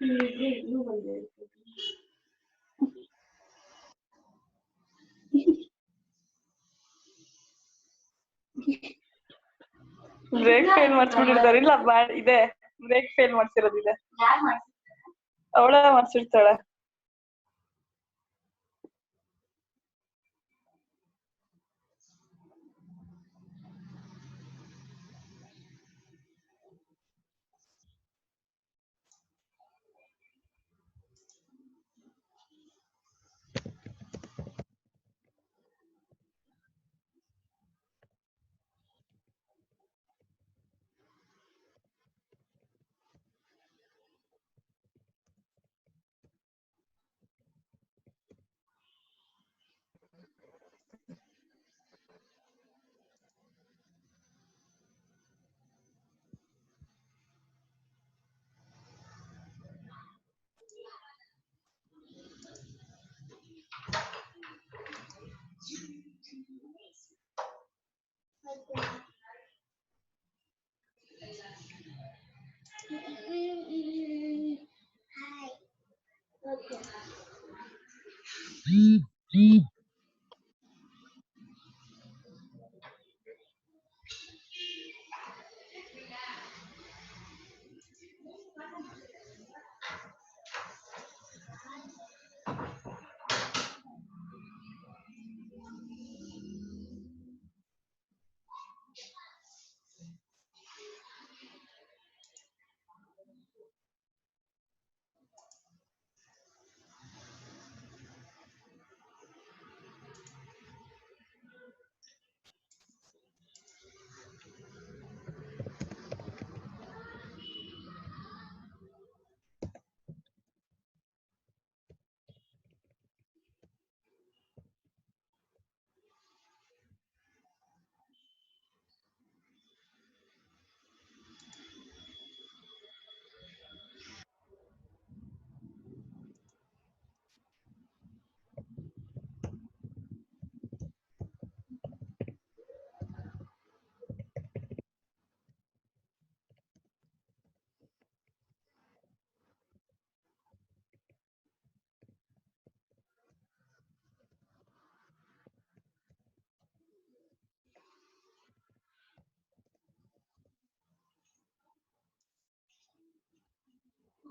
Break fail ಮಾಡಿಸ್ಬಿಟ್ಟಿರ್ತಾರೆ. ಇಲ್ಲ ಇದೆ break fail ಮಾಡ್ಸಿರೋದಿದೆ. ಅವಳ ಮಾಡ್ಸಿರ್ತಾಳೆ.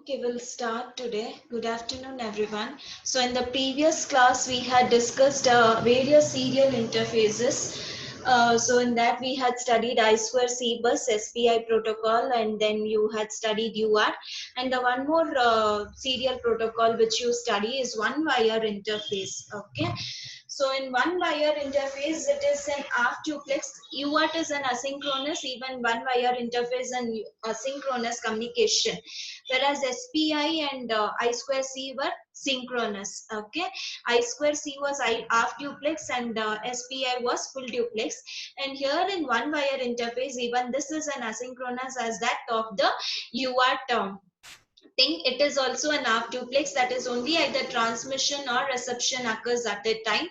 Okay, we'll start today. Good afternoon, everyone. So in the previous class, we had discussed various serial interfaces. So in that we had studied I2C bus, SPI protocol, and then you had studied UART. And the one more serial protocol which you study is one wire interface. Okay. So in one wire interface, it is an half duplex. UART is an asynchronous, even one wire interface and asynchronous communication. Whereas SPI and I2C were synchronous. Okay, I2C was half duplex and SPI was full duplex. And here in one wire interface, even this is an asynchronous as that of the UART thing. It is also an half duplex, that is only either transmission or reception occurs at a time.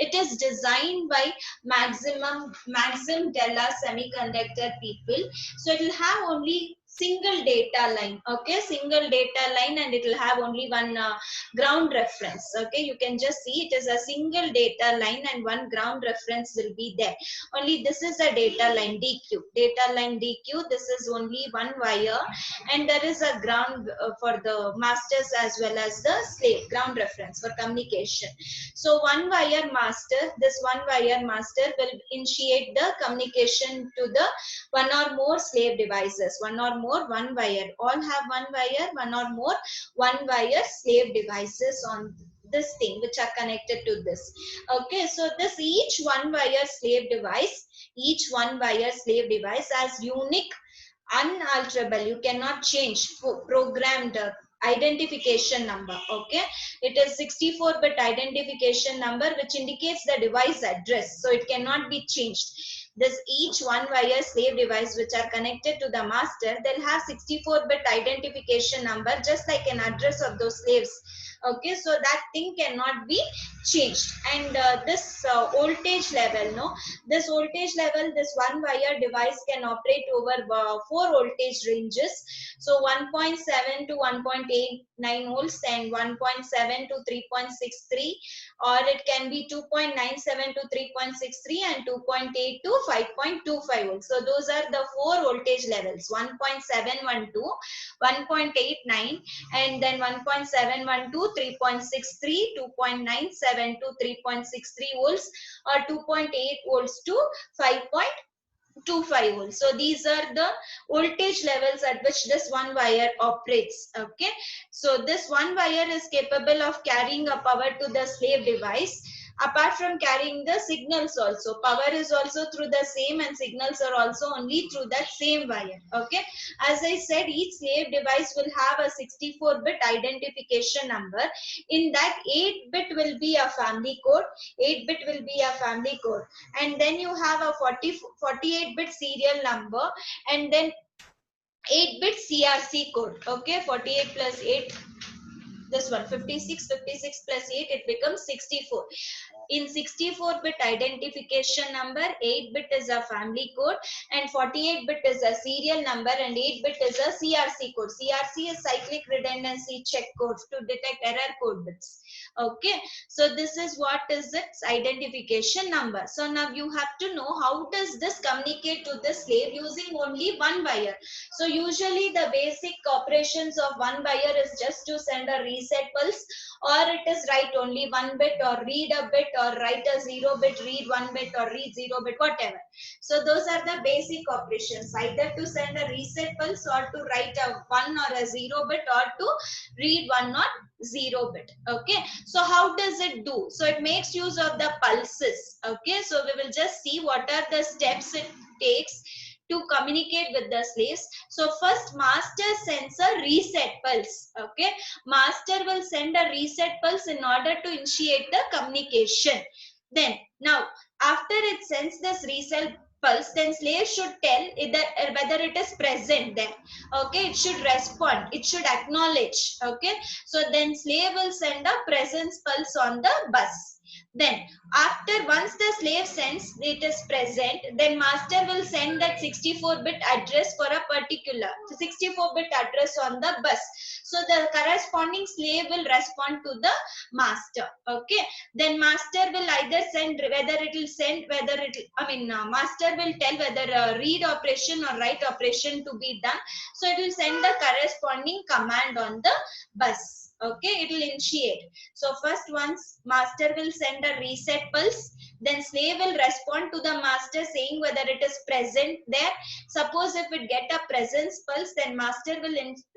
It is designed by Maxim Della Semiconductor people. So it will have only single data line. Okay, single data line, and it will have only one ground reference. Okay, you can just see it is a single data line and one ground reference will be there. Only this is a data line DQ. Data line DQ, this is only one wire, and there is a ground for the masters as well as the slave, ground reference for communication. So one wire master, this one wire master will initiate the communication to the one or more slave devices. One or more, one wire, all have one wire, one or more, one wire slave devices on this thing which are connected to this. Okay, so this each one wire slave device, each one wire slave device has unique, unalterable, you cannot change, programmed identification number. Okay, it is 64-bit identification number which indicates the device address, so it cannot be changed. this each one wire slave device which are connected to the master, they'll have 64-bit identification number, just like an address of those slaves. Okay, so that thing cannot be changed. And this voltage level, no, this voltage level, this one wire device can operate over 4 voltage ranges. So 1.7 to 1.89 volts, and 1.7 to 3.63, or it can be 2.97 to 3.63, and 2.8 to 5.25 volts. So those are the 4 voltage levels: 1.712, 1.89, and then 1.712, 3.63, 2.97 to 3.63 volts, or 2.8 volts to 5.25 volts. So these are the voltage levels at which this one wire operates. Okay, so this one wire is capable of carrying a power to the slave device. Apart from carrying the signals also, power is also through the same, and signals are also only through that same wire. Okay, as I said, each slave device will have a 64-bit identification number. In that, 8-bit will be a family code, 8-bit will be a family code, and then you have a 48-bit serial number, and then 8-bit CRC code. Okay, 48 plus 8, this one 56 plus 8, it becomes 64. In 64-bit identification number, 8-bit is a family code, and 48-bit is a serial number, and 8-bit is a CRC code. CRC is cyclic redundancy check code to detect error code bits. Okay, so this is what is its identification number. So now you have to know how does this communicate to the slave using only one wire. So usually the basic operations of one wire is just to send a reset pulse, or it is write only 1 bit, or read a bit, or write a 0 bit, read 1 bit, or read 0 bit, whatever. So those are the basic operations, either to send a reset pulse, or to write a 1 or a 0 bit, or to read 1 or 0 bit. Okay, so how does it do? So it makes use of the pulses. Okay, so we will just see what are the steps it takes to communicate with the slaves. So first, master sends a reset pulse. Okay, master will send a reset pulse in order to initiate the communication. Then now after it sends this reset pulse, then slave should tell whether it is present there. Okay, it should respond, it should acknowledge. Okay, so then slave will send a presence pulse on the bus. Then after, once the slave sends it is present, then master will send that 64-bit address for a particular 64-bit address on the bus. So the corresponding slave will respond to the master. Okay, then master will either send, whether it will send, whether it, master will tell whether read operation or write operation to be done. So it will send the corresponding command on the bus. Okay, it will initiate. So first, once master will send a reset pulse, then slave will respond to the master saying whether it is present there. Suppose if it get a presence pulse, then master will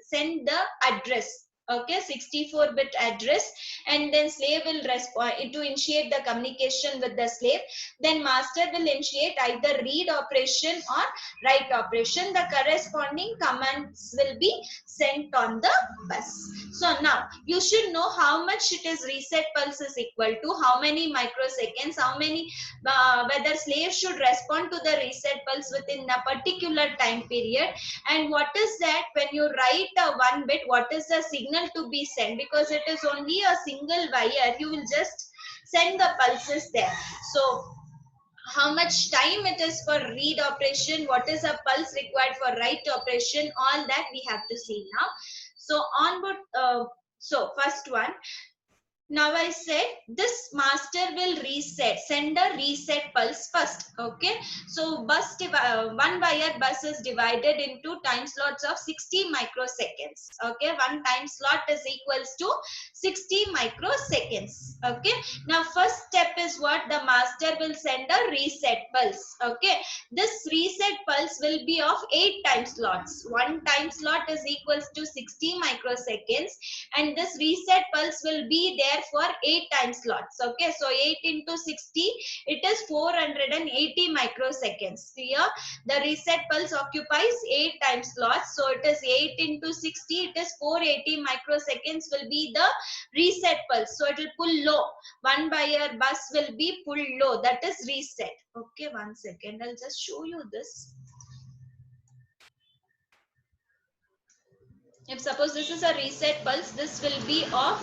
send the address. Okay, 64-bit address, and then slave will respond to initiate the communication with the slave. Then master will initiate either read operation or write operation. The corresponding commands will be sent on the bus. So now you should know how much it is reset pulse is equal to, how many microseconds, how many, whether slave should respond to the reset pulse within a particular time period, and what is that when you write a 1 bit, what is the signal to be sent, because it is only a single wire, you will just send the pulses there. So how much time it is for read operation, what is a pulse required for write operation, all that we have to see now. So onward, so first one, now I said this master will reset, send a reset pulse first. Okay, so bus one wire bus is divided into time slots of 60 microseconds. Okay, one time slot is equals to 60 microseconds. Okay, now first step is what, the master will send a reset pulse. Okay, this reset pulse will be of 8 time slots. One time slot is equals to 60 microseconds, and this reset pulse will be there there for 8 time slots. Okay, so 8 into 60, it is 480 microseconds. Here, the reset pulse occupies 8 time slots. So it is 8 into 60, it is 480 microseconds will be the reset pulse. So it will pull low. 1 wire bus will be pulled low. That is reset. Okay, 1 second. I'll just show you this. If suppose this is a reset pulse, this will be of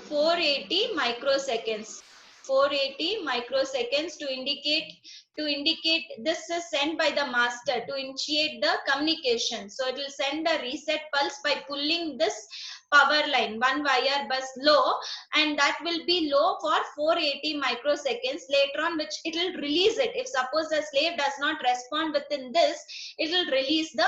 480 microseconds. 480 microseconds to indicate this is sent by the master to initiate the communication. So it will send a reset pulse by pulling this power line, 1 wire bus low, and that will be low for 480 microseconds. Later on, which it will release it. If suppose the slave does not respond within this, it will release the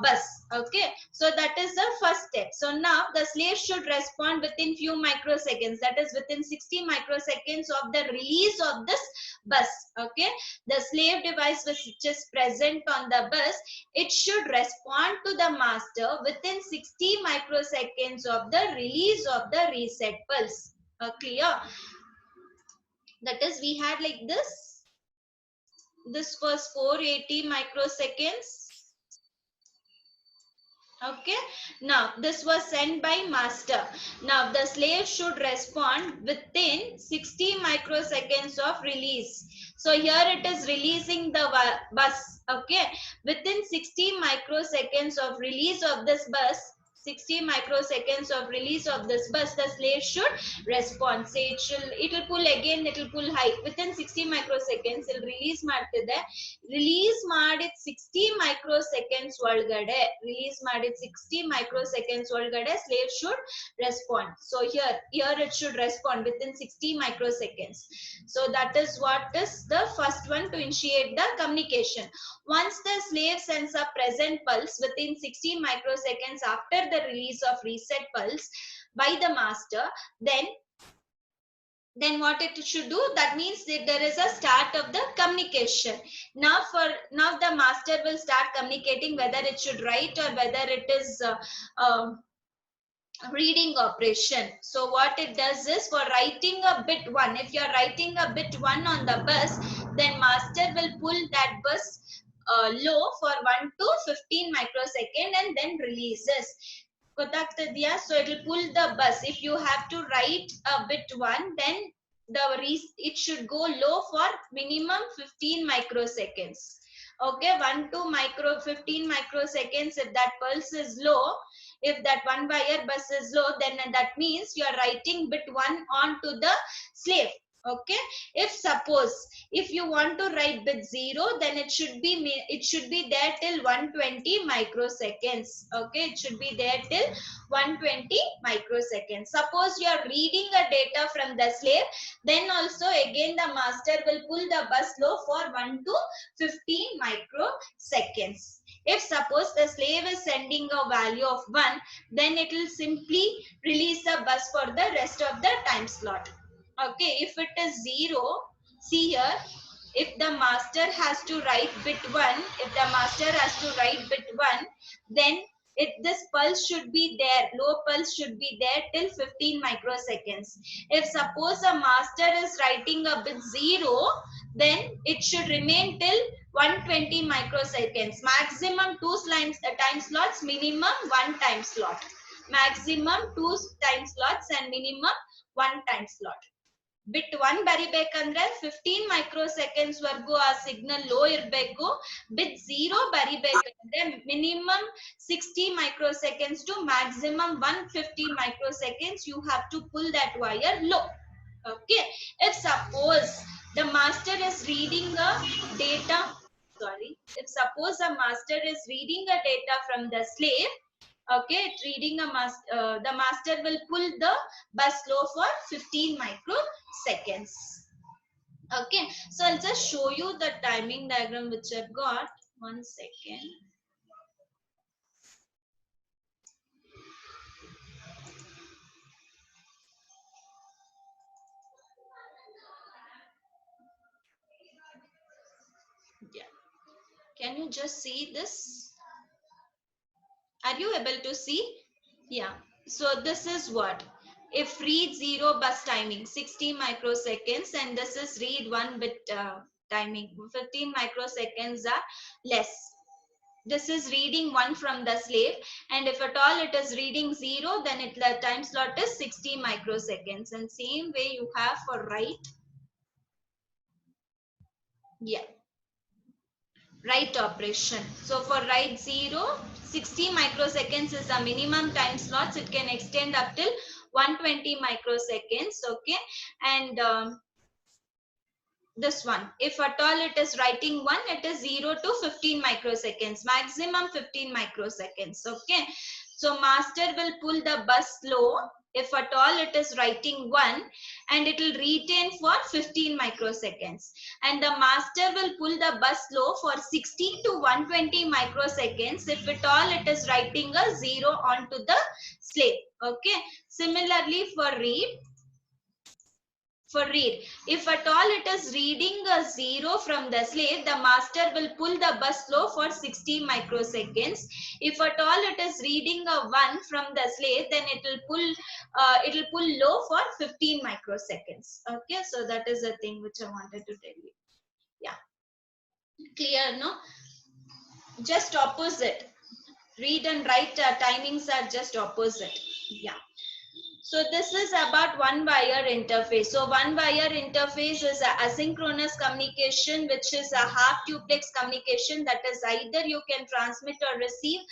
bus. Okay, so that is the first step. So now the slave should respond within few microseconds, that is within 60 microseconds of the release of this bus. Okay, the slave device which is present on the bus, it should respond to the master within 60 microseconds of the release of the reset pulse. Clear? That is, we had like this was 480 microseconds. Okay, now this was sent by master. Now the slave should respond within 60 microseconds of release. So here it is releasing the bus. Okay, within 60 microseconds of release of this bus, 60 microseconds of release of this bus, the slave should respond. Say it will pull again, it will pull high. Within 60 microseconds, it will release ಮಾಡ್ತಿದೆ. Release ಮಾಡಿದ 60 microseconds ಒಳಗಡೆ, release ಮಾಡಿದ 60 microseconds ಒಳಗಡೆ slave should respond. So here it should respond within 60 microseconds. So that is what is the first one to initiate the communication. Once the slave sends a present pulse within 60 microseconds after the release of reset pulse by the master, then what it should do, that means that there is a start of the communication. Now the master will start communicating whether it should write or whether it is reading operation. So what it does is, for writing a bit 1, if you are writing a bit 1 on the bus, then master will pull that bus low for 1 to 15 microsecond and then releases. So it will pull the bus. If you have to write a bit 1, then it should go low for minimum 15 microseconds. Okay, 1 to 15 microseconds. If that pulse is low, if that 1 wire bus is low, then that means you are writing bit 1 onto the slave. Okay, if suppose if you want to write bit 0, then it should be there till 120 microseconds. Okay, it should be there till 120 microseconds. Suppose you are reading a data from the slave, then also again the master will pull the bus low for 1 to 15 microseconds. If suppose the slave is sending a value of 1, then it will simply release the bus for the rest of the time slot. Okay, if it is 0, see here, if the master has to write bit 1, then this pulse should be there, low pulse should be there till 15 microseconds. If suppose a master is writing a bit 0, then it should remain till 120 microseconds. Maximum 2 time slots, minimum 1 time slot. Maximum 2 time slots and minimum 1 time slot. Bit 1 ಬರಿಬೇಕಂದ್ರೆ 15 microseconds ವರೆಗೂ ಆ signal low ಇರಬೇಕು. bit 0 ಬರಿಬೇಕಂದ್ರೆ minimum 60 microseconds to maximum 150 microseconds you have to pull that wire low. Okay, if suppose the master is reading a data, if suppose a master is reading a data from the slave, okay, reading the master will pull the bus low for 15 microseconds. Okay, so I'll just show you the timing diagram which I've got. 1 second. Yeah, can you just see this? Are you able to see? Yeah, so this is what, if read 0 bus timing 60 microseconds, and this is read 1 bit timing 15 microseconds are less. This is reading 1 from the slave, and if at all it is reading 0, then the time slot is 60 microseconds. And same way you have for write. Yeah, write operation. So for write 0, 60 microseconds is the minimum time slots. It can extend up till 120 microseconds. Okay, and this one, if at all it is writing 1, it is 0 to 15 microseconds, maximum 15 microseconds. Okay, so master will pull the bus slow if at all it is writing 1, and it will retain for 15 microseconds, and the master will pull the bus slow for 60 to 120 microseconds if at all it is writing a 0 onto the slave. Okay, similarly for read, if at all it is reading a 0 from the slave, the master will pull the bus slow for 60 microseconds. If at all it is reading a 1 from the slave, then it will pull low for 15 microseconds. Okay, so that is the thing which I wanted to tell you. Yeah, clear, no? Just opposite. Read and write timings are just opposite. Yeah. So this is about one-wire interface. So one-wire interface is a asynchronous communication, which is a half duplex communication. That is, either you can transmit or receive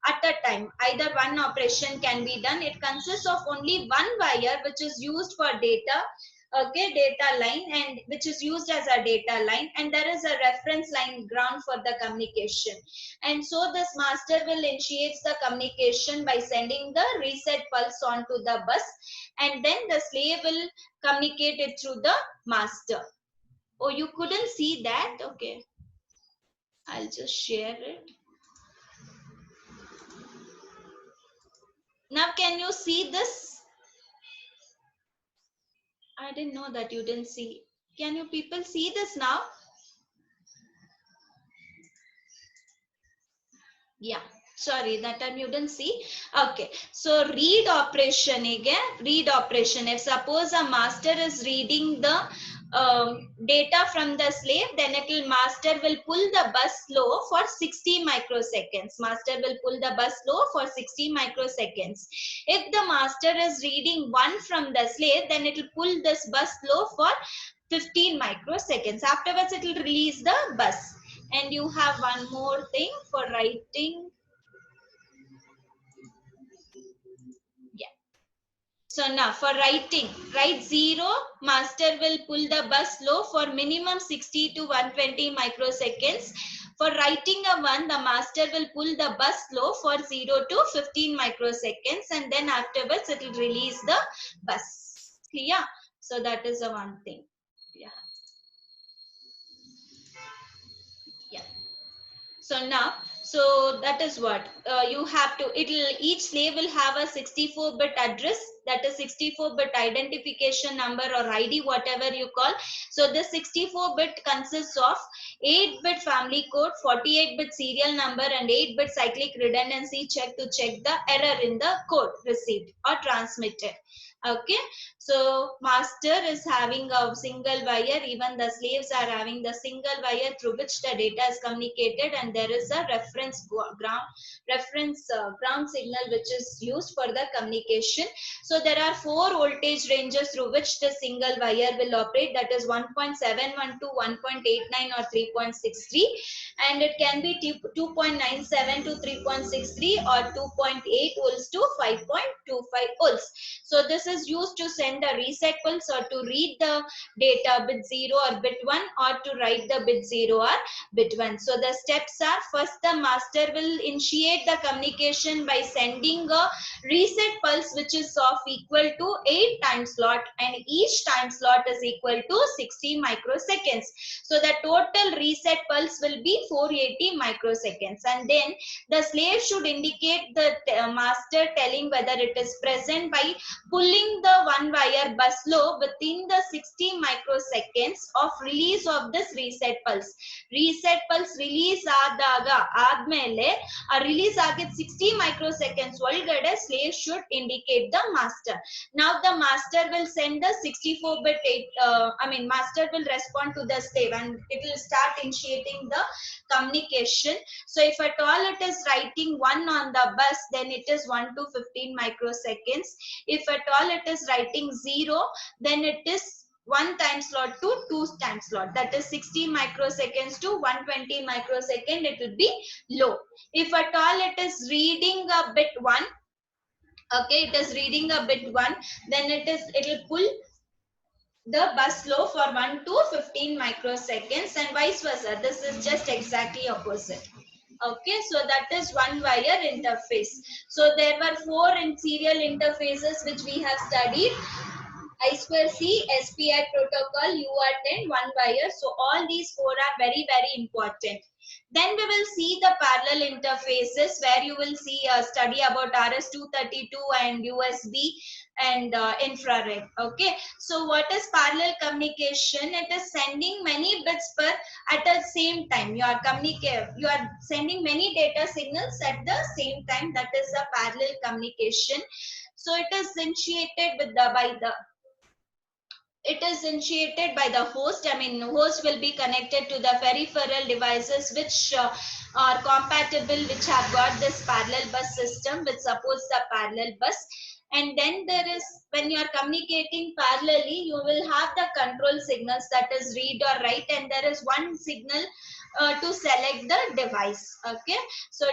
at a time. Either one operation can be done. It consists of only one wire, which is used for data. Okay, data line, and which is used as a data line, and there is a reference line ground for the communication. And so this master will initiate the communication by sending the reset pulse onto the bus, and then the slave will communicate it through the master. Oh, you couldn't see that? Okay, I'll just share it. Now can you see this? I didn't know that you didn't see. Can you people see this now? Yeah, sorry, that time you didn't see. Okay, so read operation again. Read operation. If suppose a master is reading the data from the slave, then master will pull the bus slow for 60 microseconds. Master will pull the bus slow for 60 microseconds. If the master is reading 1 from the slave, then it will pull this bus slow for 15 microseconds. Afterwards, it will release the bus. And you have one more thing for writing. Yeah. So now for writing, write 0, master will pull the bus slow for minimum 60 to 120 microseconds. For writing a 1, the master will pull the bus slow for 0 to 15 microseconds, and then afterwards it will release the bus. Clear? So that is the one thing. Yeah. Yeah. So now, so that is what you have to, each slave will have a 64-bit address, that is 64-bit identification number or ID, whatever you call. So this 64-bit consists of 8-bit family code, 48-bit serial number, and 8-bit cyclic redundancy check to check the error in the code received or transmitted. Okay, so master is having a single wire, even the slaves are having the single wire through which the data is communicated, and there is a reference ground signal which is used for the communication. So there are 4 voltage ranges through which the single wire will operate, that is 1.71 to 1.89 or 3.63, and it can be 2.97 to 3.63 or 2.8 volts to 5.25 volts. So this is used to send a reset pulse or to read the data bit 0 or bit 1, or to write the bit 0 or bit 1. So the steps are, first the master will initiate the communication by sending a reset pulse which is of equal to 8 time slot, and each time slot is equal to 60 microseconds. So the total reset pulse will be 480 microseconds, and then the slave should indicate the master telling whether it is present by pulling pulling the one wire bus low within the 60 microseconds of release of this reset pulse. Reset pulse release ಆದ್ಮೇಲೆ ಆ release ಆಗಿದ್ 60 microseconds ಒಳಗಡೆ slave should indicate the master. Now the master will send the 64-bit master will respond to the slave and it will start initiating the communication. So if at all it is writing 1 on the bus, then it is 1 to 15 microseconds. If at all it is writing 0, then it is 1 time slot to 2 time slot. That is 60 microseconds to 120 microsecond. It will be low. If at all it is reading a bit 1, okay, it is reading a bit 1, then it will pull the bus low for 1 to 15 microseconds and vice versa. This is just exactly opposite. Okay, so that is one wire interface. So there were 4 in serial interfaces which we have studied. I2C, SPI protocol, UART, one wire. So all these 4 are very, very important. Then we will see the parallel interfaces where you will see a study about RS-232 and USB and infrared. Okay, so what is parallel communication? It is sending many bits per at the same time. You are sending many data signals at the same time. That is a parallel communication. So it is initiated by the host. I mean, host will be connected to the peripheral devices which are compatible, which have got this parallel bus system, which supports the parallel bus. And then there is, when you are communicating parallelly, you will have the control signals, that is read or write, and there is one signal to select the device. Okay, so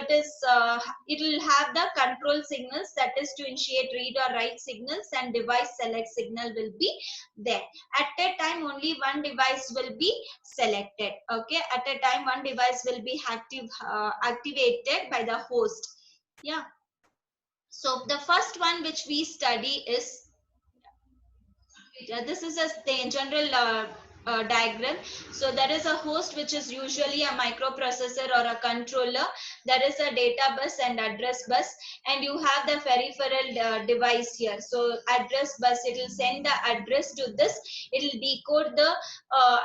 it will have the control signals, that is to initiate read or write signals, and device select signal will be there. At a time only one device will be selected. Okay, at a time one device will be activated by the host. Yeah, so the first one which we study is, this is a general diagram. So there is a host which is usually a microprocessor or a controller. There is a data bus and address bus, and you have the peripheral device here. So address bus, it will send the address to this, it will decode the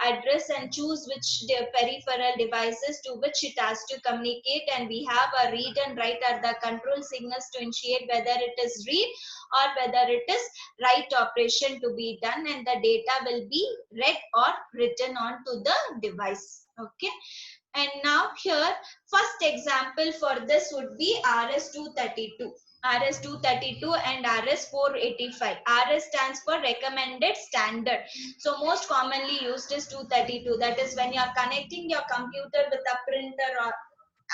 address and choose which the peripheral devices to which it has to communicate, and we have a read and write are the control signals to initiate whether it is read or whether it is write operation to be done, and the data will be read or written onto the device. Okay, and now here first example for this would be RS-232. RS-232 and RS-485. RS stands for recommended standard. So most commonly used is 232. That is when you are connecting your computer with a printer or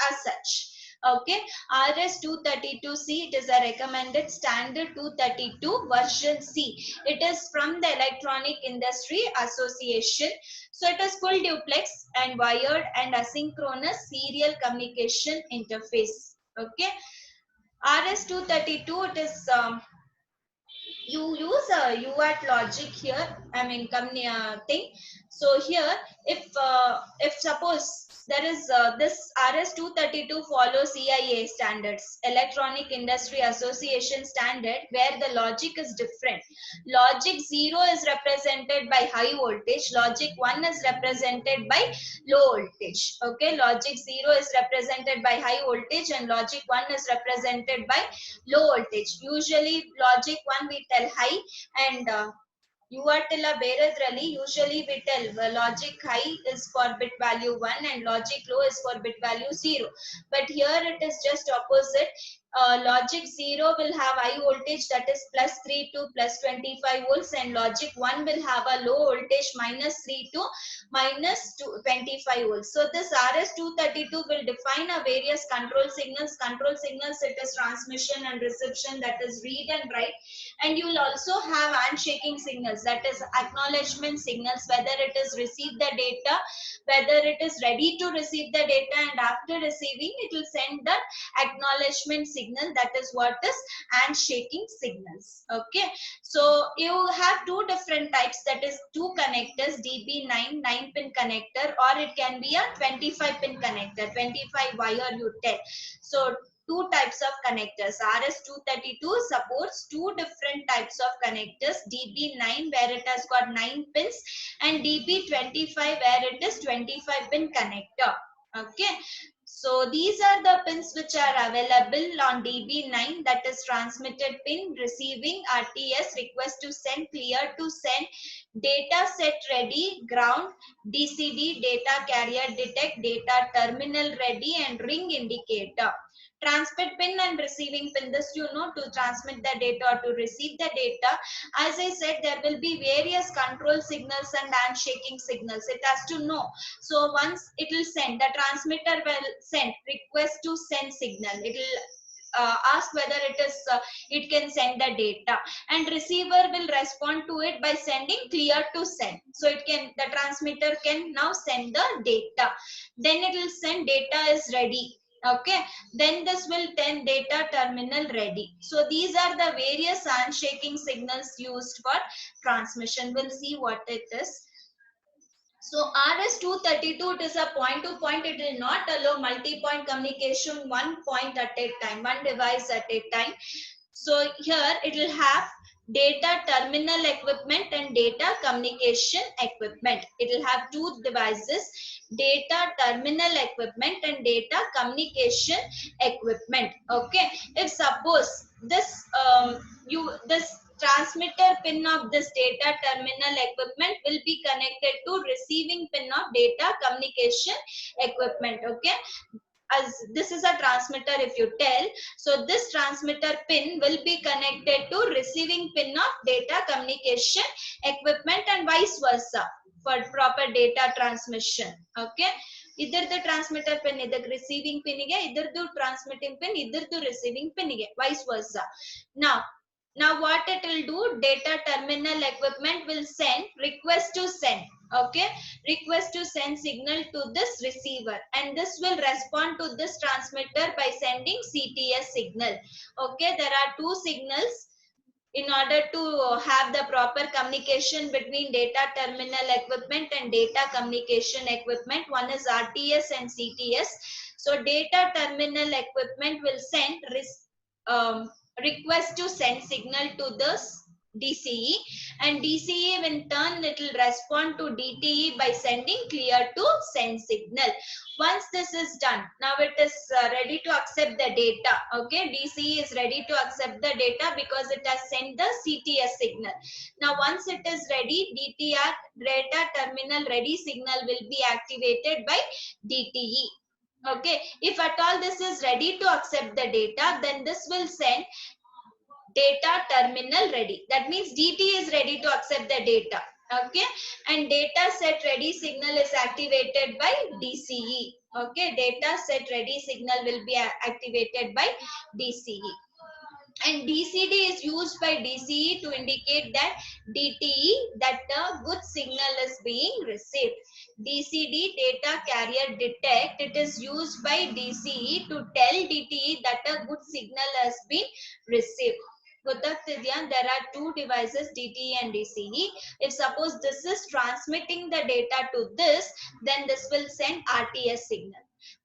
as such. Okay, RS-232C, it is a recommended standard 232 version C. It is from the Electronic Industry Association. So it is full duplex and wired and asynchronous serial communication interface. Okay, RS-232, it is you use a UART logic here. I mean thing. So here if suppose there is this RS-232 follows EIA standards, Electronic Industry Association standard, where the logic is different. Logic 0 is represented by high voltage, logic 1 is represented by low voltage. Okay, logic 0 is represented by high voltage and logic 1 is represented by low voltage. Usually logic 1 we tell high and UART ಬೇರೆದ್ರಲ್ಲಿ usually we tell logic high is for bit value 1 and logic low is for bit value 0. But here it is just opposite. Logic 0 will have high voltage, that is plus 3 to plus 25 volts, and logic 1 will have a low voltage minus 3 to minus 25 volts. So this RS-232 will define a various control signals. Control signals, it is transmission and reception, that is read and write, and you will also have handshaking signals, that is acknowledgement signals, whether it is received the data, whether it is ready to receive the data, and after receiving it will send the acknowledgement signal, that is what is handshaking signals. Okay, so you have two different types, that is two connectors, DB9 9-pin connector, or it can be a 25-pin connector, 25 wire you tell. So two types of connectors. RS-232 supports two different types of connectors, DB9 where it has got 9 pins and DB25 where it is 25 pin connector. Okay, so these are the pins which are available on DB9, that is transmitted pin, receiving, RTS, request to send, clear to send, data set ready, ground, DCD, data carrier detect, data terminal ready, and ring indicator. Transmit pin and receiving pin, this you know, to transmit the data or to receive the data. As I said, there will be various control signals and handshaking signals. It has to know. So once it will send, the transmitter will send request to send signal. It will ask whether it can send the data, and receiver will respond to it by sending clear to send. So the transmitter can now send the data. Then it will send data is ready. Okay, then this will send data terminal ready. So these are the various handshaking signals used for transmission. We'll see what it is. So RS-232, it is a point-to-point. It will not allow multi-point communication, one point at a time, one device at a time. So here it will have data terminal equipment and data communication equipment. It will have two devices, data terminal equipment and data communication equipment. Okay, if suppose this this transmitter pin of this data terminal equipment will be connected to receiving pin of data communication equipment. Okay, as this is a transmitter, if you tell, so this transmitter pin will be connected to receiving pin of data communication equipment and vice versa for proper data transmission. Okay, either the transmitter pin either receiving pin either the transmitting pin either the receiving pin vice versa. Now what it will do, data terminal equipment will send request to send. Okay, request to send signal to this receiver, and this will respond to this transmitter by sending CTS signal. Okay, there are two signals in order to have the proper communication between data terminal equipment and data communication equipment. One is RTS and CTS. So data terminal equipment will send request to send signal to this DCE, and DCE in turn it will respond to DTE by sending clear to send signal. Once this is done, now it is ready to accept the data. Okay, DCE is ready to accept the data because it has sent the CTS signal. Now once it is ready, DTR, data terminal ready signal will be activated by DTE. Okay, if at all this is ready to accept the data, then this will send data terminal ready. That means DT is ready to accept the data. Okay, and data set ready signal is activated by DCE. Okay, data set ready signal will be activated by DCE. And DCD is used by DCE to indicate that DTE, that a good signal is being received. DCD, data carrier detect, it is used by DCE to tell DTE that a good signal has been received. There are two devices, DTE and DCE. If suppose this is transmitting the data to this, then this will send RTS signal.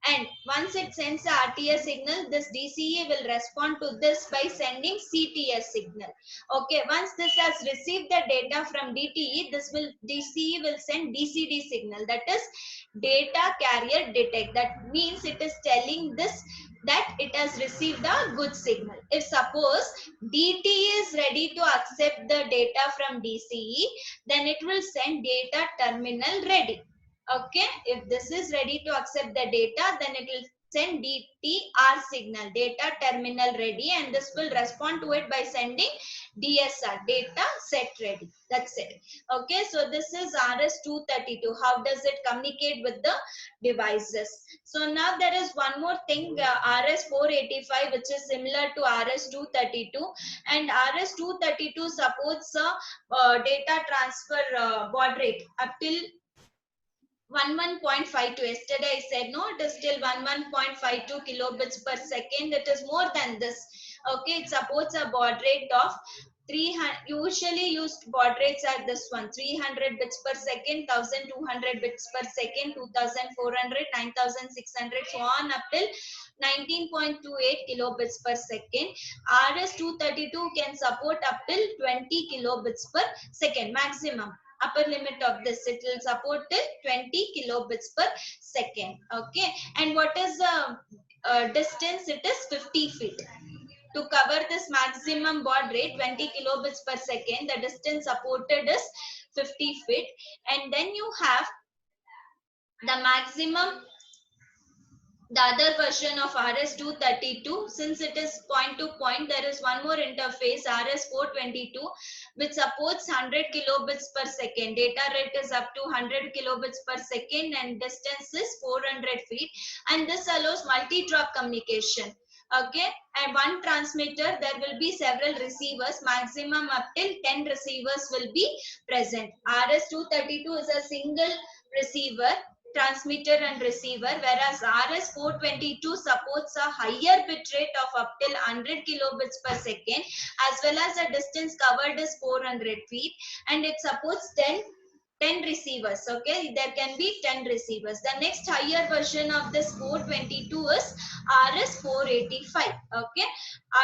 And once it sends the RTS signal, this DCE will respond to this by sending CTS signal. Okay, once this has received the data from DTE, DCE will send DCD signal, that is data carrier detect. That means it is telling this that it has received a good signal. If suppose DT is ready to accept the data from DCE, then it will send data terminal ready. Okay, if this is ready to accept the data, then it will send DTR signal, data terminal ready, and this will respond to it by sending DSR, data set ready. That's it. Okay, so this is RS-232. How does it communicate with the devices? So now there is one more thing, RS-485, which is similar to RS-232, and RS-232 supports data transfer baud rate up till 11.52. Yesterday I said no, it is still 11.52 kilobits per second. It is more than this. Okay, it supports a baud rate of Usually used baud rates are this one: 300 bits per second, 1200 bits per second, 2400, 9600, so on up till 19.28 kilobits per second. RS-232 can support up till 20 kilobits per second maximum. Upper limit of this, it will support till 20 kilobits per second. Okay, and what is the distance? It is 50 feet. To cover this maximum baud rate 20 kilobits per second, the distance supported is 50 feet. And then you have the maximum, the other version of RS-232. Since it is point to point, there is one more interface, RS-422, which supports 100 kilobits per second. Data rate is up to 100 kilobits per second and distance is 400 feet. And this allows multi-drop communication. Okay, and one transmitter, there will be several receivers, maximum up till 10 receivers will be present. RS-232 is a single receiver, transmitter and receiver, whereas RS-422 supports a higher bit rate of up till 100 kilobits per second, as well as the distance covered is 400 feet, and it supports 10 receivers. Okay, there can be 10 receivers. The next higher version of this 422 is RS-485. Okay,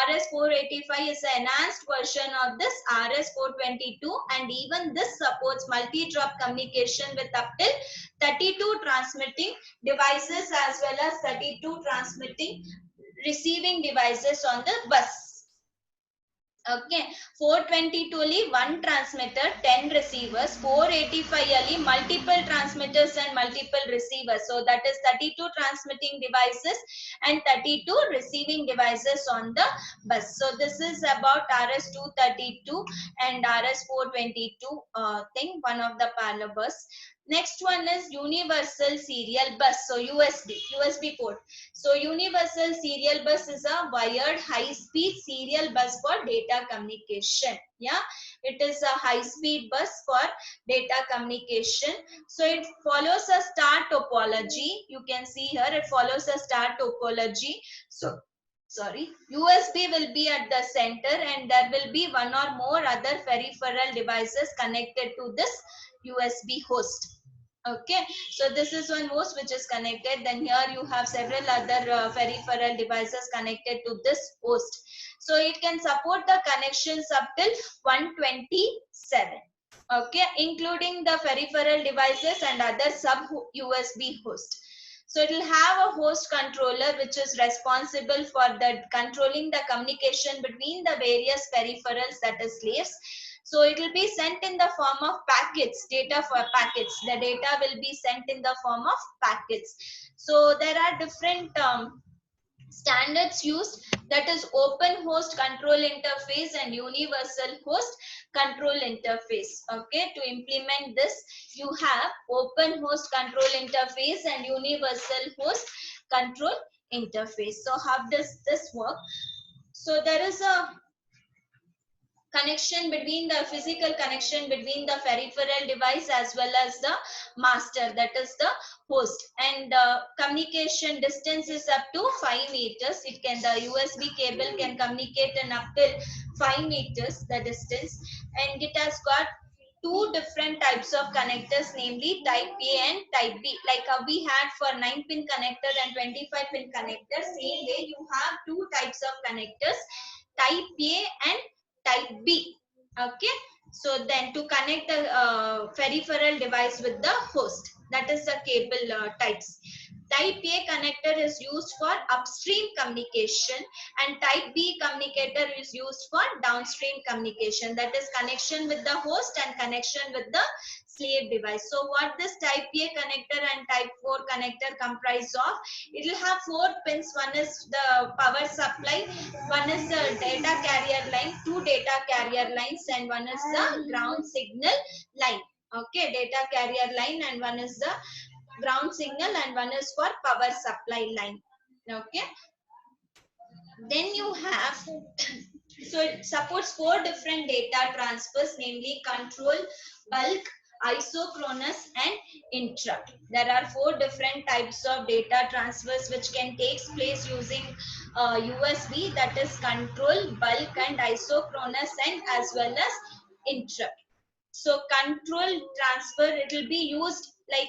RS-485 is an enhanced version of this RS-422, and even this supports multi-drop communication with up till 32 transmitting devices as well as 32 transmitting receiving devices on the bus. Okay, 422 only one transmitter, 10 receivers. 485 only multiple transmitters and multiple receivers. So that is 32 transmitting devices and 32 receiving devices on the bus. So this is about RS-232 and RS-422 thing, one of the parallel bus. Next one is universal serial bus. So USB port. So universal serial bus is a wired high-speed serial bus for data communication. Yeah, it is a high-speed bus for data communication. So it follows a star topology. You can see here it follows a star topology. So sorry, USB will be at the center and there will be one or more other peripheral devices connected to this USB host. Okay, so this is one host which is connected. Then here you have several other peripheral devices connected to this host. So it can support the connections up till 127. Okay, including the peripheral devices and other sub USB host. So it will have a host controller which is responsible for controlling the communication between the various peripherals, that is slaves. So it will be sent in the form of packets, data for packets. The data will be sent in the form of packets. So there are different standards used, that is open host control interface and universal host control interface. Okay, to implement this you have open host control interface and universal host control interface. So how does this work? So there is a connection between the physical connection between the peripheral device as well as the master, that is the host, and communication distance is up to 5 meters. It can, the USB cable can communicate in up till 5 meters the distance, and it has got two different types of connectors, namely type A and type B. Like we had for 9-pin connector and 25-pin connector, same way you have two types of connectors, type A and type B. Okay, so then to connect the peripheral device with the host, that is the cable types. Type A connector is used for upstream communication and type B communicator is used for downstream communication, that is connection with the host and connection with the slave device. So what this type A connector and type 4 connector comprise of? It will have 4 pins. One is the power supply, one is the data carrier line, 2 data carrier lines, and one is the ground signal line. Okay, data carrier line, and one is the ground signal, and one is for power supply line. Okay, then you have so it supports 4 different data transfers, namely control, bulk, isochronous and interrupt. There are 4 different types of data transfers which can take place using USB, that is control, bulk and isochronous and as well as interrupt. So control transfer, it will be used like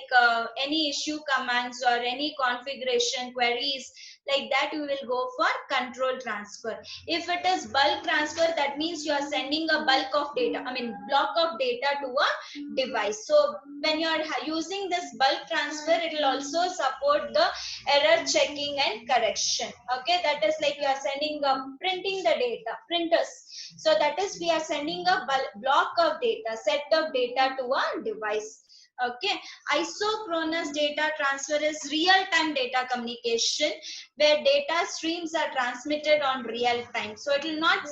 any issue commands or any configuration queries like that, you will go for control transfer. If it is bulk transfer, that means you are sending a bulk of data, I mean block of data to a device. So when you are using this bulk transfer, it will also support the error checking and correction. Okay, that is like you are sending printing the data, printers. So that is we are sending a block of data, set of data to a device. Okay, isochronous data transfer is real-time data communication where data streams are transmitted on real time. So it will not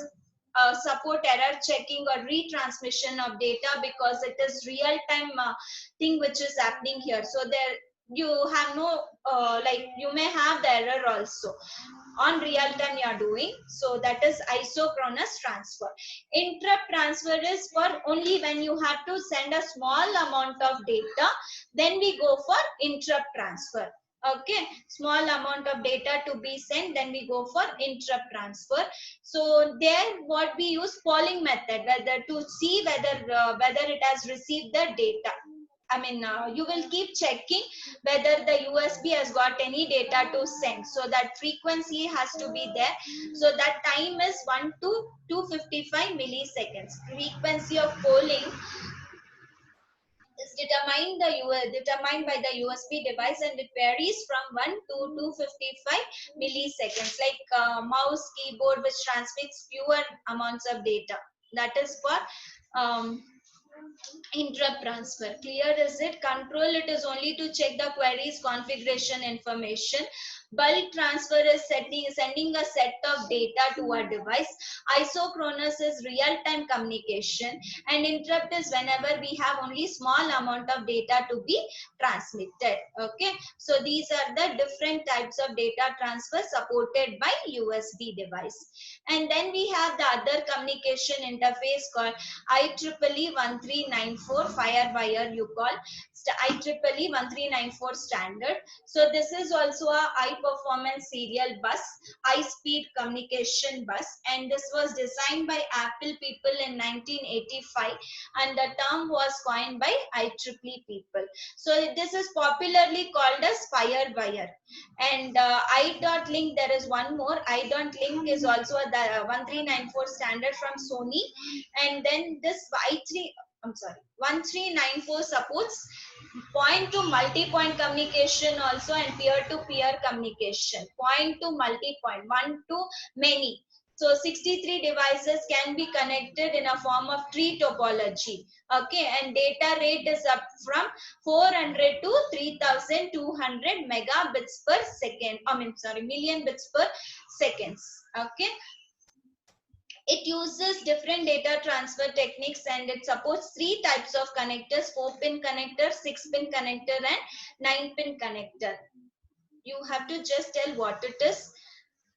support error checking or retransmission of data because it is real-time thing which is happening here. So there you have no like you may have the error also on real time you are doing. So that is isochronous transfer. Interrupt transfer is for only when you have to send a small amount of data, then we go for interrupt transfer. Okay, small amount of data to be sent, then we go for interrupt transfer. So there what we use polling method, whether to see whether it has received the data. I mean, you will keep checking whether the USB has got any data to send. So that frequency has to be there. So that time is 1 to 255 milliseconds. Frequency of polling is determined by the USB device, and it varies from 1 to 255 milliseconds. Like mouse, keyboard, which transmits fewer amounts of data. That is for interrupt transfer. Clear is it? Control, it is only to check the query's configuration information. Bulk transfer is sending a set of data to a device. Isochronous is real-time communication, and interrupt is whenever we have only small amount of data to be transmitted. Okay, so these are the different types of data transfer supported by USB device. And then we have the other communication interface called IEEE 1394 FireWire, you call IEEE 1394 standard. So this is also a high performance serial bus, high speed communication bus, and this was designed by Apple people in 1985, and the term was coined by IEEE people. So this is popularly called as FireWire. And I.Link, there is one more. I.Link is also the 1394 standard from Sony, and then this 1394 supports point to multi-point communication also, and peer-to-peer communication. Point to multi-point, one to many. So 63 devices can be connected in a form of tree topology. Okay, and data rate is up from 400 to 3200 megabits per second. Million bits per seconds. Okay. It uses different data transfer techniques, and it supports 3 types of connectors: 4-pin connector, 6-pin connector and 9-pin connector. You have to just tell what it is,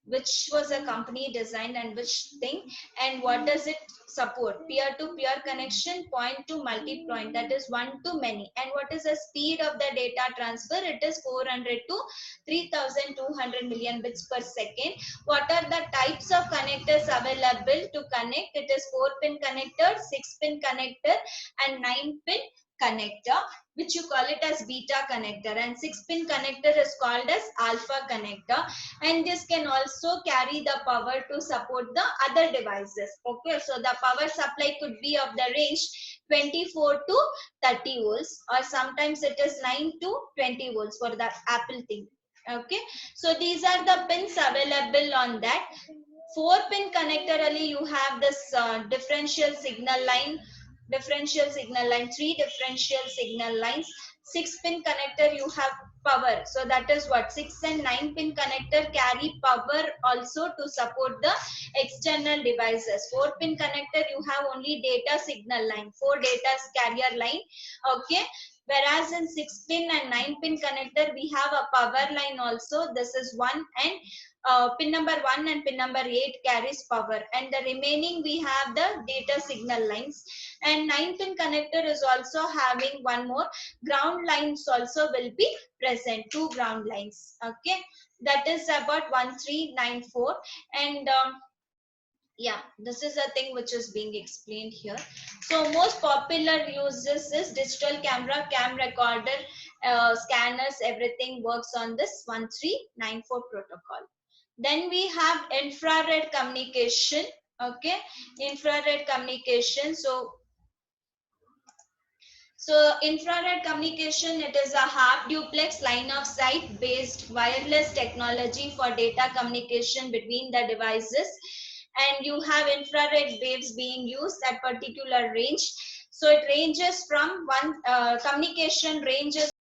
which was a company designed and which thing, and what does it support. Peer-to-peer connection, point to multi-point, that is one to many. And what is the speed of the data transfer? It is 400 to 3200 million bits per second. What are the types of connectors available to connect? It is 4-pin connector, 6-pin connector and 9-pin connector, which you call it as beta connector, and 6-pin connector is called as alpha connector, and this can also carry the power to support the other devices. Okay, so the power supply could be of the range 24 to 30 volts, or sometimes it is 9 to 20 volts for the Apple thing. Okay, so these are the pins available on that. 4-pin connector, only you have this differential signal line, 3 differential signal lines. 6-pin connector, you have power. So that is what 6 and 9-pin connector carry power also to support the external devices. 4-pin connector, you have only data signal line, 4 data carrier line. Okay, Whereas in 6-pin and 9-pin connector, we have a power line also. This is 1, and pin number 1 and pin number 8 carries power, and the remaining we have the data signal lines. And 9-pin connector is also having one more ground lines also will be present, 2 ground lines. Okay, that is about 1394. And yeah, this is a thing which is being explained here. So most popular uses is digital camera, cam recorder, scanners, everything works on this 1394 protocol. Then we have infrared communication. Okay, infrared communication. So infrared communication, it is a half duplex line of sight based wireless technology for data communication between the devices. And you have infrared waves being used at particular range. So it ranges from communication ranges